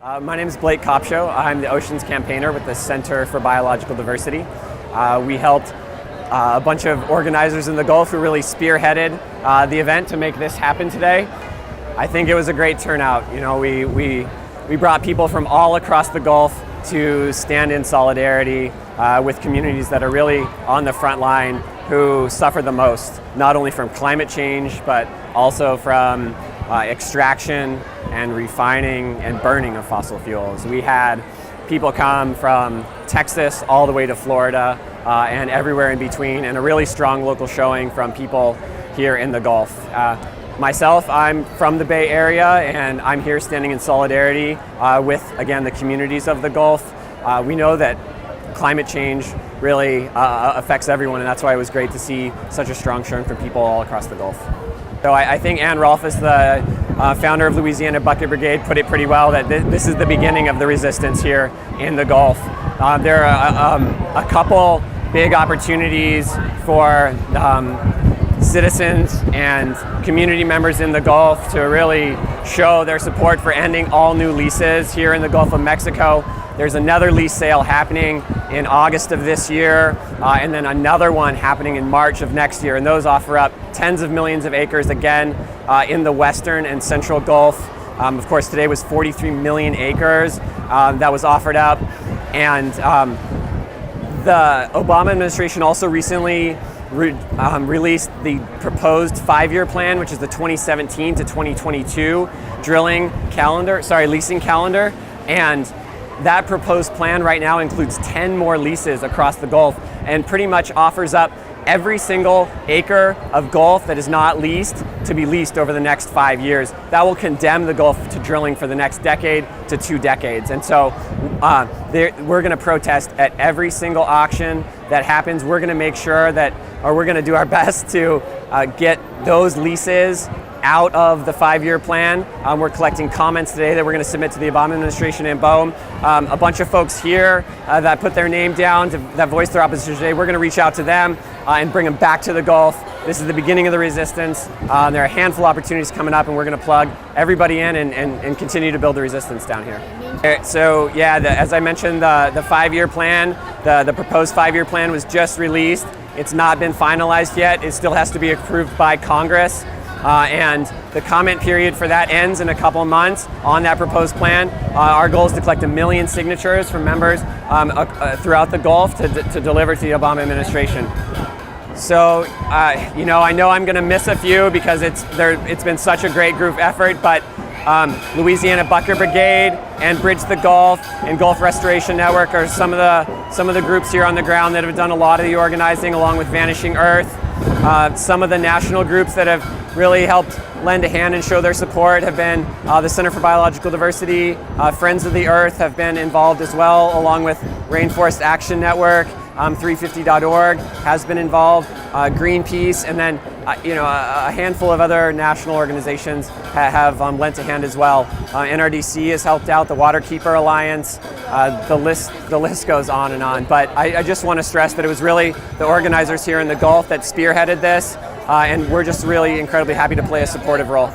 My name is Blake Kopcho. I'm the Oceans Campaigner with the Center for Biological Diversity. We helped a bunch of organizers in the Gulf who really spearheaded the event to make this happen today. I think it was a great turnout. You know, we brought people from all across the Gulf to stand in solidarity with communities that are really on the front line who suffer the most, not only from climate change, but also from extraction and refining and burning of fossil fuels. We had people come from Texas all the way to Florida and everywhere in between, and a really strong local showing from people here in the Gulf. Myself, I'm from the Bay Area, and I'm here standing in solidarity with, again, the communities of the Gulf. We know that climate change really affects everyone, and that's why it was great to see such a strong showing from people all across the Gulf. So I think Ann Rolfes, the founder of Louisiana Bucket Brigade, put it pretty well, that this is the beginning of the resistance here in the Gulf. There are a couple big opportunities for citizens and community members in the Gulf to really show their support for ending all new leases here in the Gulf of Mexico. There's another lease sale happening in August of this year, and then another one happening in March of next year. And those offer up tens of millions of acres, again, in the western and central Gulf. Of course, today was 43 million acres that was offered up. And the Obama administration also recently released the proposed 5-year plan, which is the 2017 to 2022 leasing calendar. And that proposed plan right now includes 10 more leases across the Gulf and pretty much offers up every single acre of Gulf that is not leased to be leased over the next 5 years. That will condemn the Gulf to drilling for the next decade to 2 decades. And so we're going to protest at every single auction that happens. We're going to make sure that, or we're going to do our best to get those leases out of the 5-year plan. We're collecting comments today that we're going to submit to the Obama administration in BOEM. A bunch of folks here that put their name down, that voiced their opposition today, we're going to reach out to them and bring them back to the Gulf. This is the beginning of the resistance. There are a handful of opportunities coming up, and we're going to plug everybody in and continue to build the resistance down here. So yeah, as I mentioned, the 5-year plan, the proposed 5-year plan was just released. It's not been finalized yet. It still has to be approved by Congress. And the comment period for that ends in a couple of months on that proposed plan. Our goal is to collect 1 million signatures from members throughout the Gulf to deliver to the Obama administration. So, you know, I know I'm going to miss a few because it's been such a great group effort, but Louisiana Bucket Brigade and Bridge the Gulf and Gulf Restoration Network are some of the groups here on the ground that have done a lot of the organizing, along with Vanishing Earth. Some of the national groups that have really helped lend a hand and show their support have been the Center for Biological Diversity, Friends of the Earth have been involved as well, along with Rainforest Action Network. 350.org has been involved, Greenpeace, and then a handful of other national organizations have lent a hand as well. NRDC has helped out, the Waterkeeper Alliance, the list goes on and on. But I just want to stress that it was really the organizers here in the Gulf that spearheaded this, and we're just really incredibly happy to play a supportive role.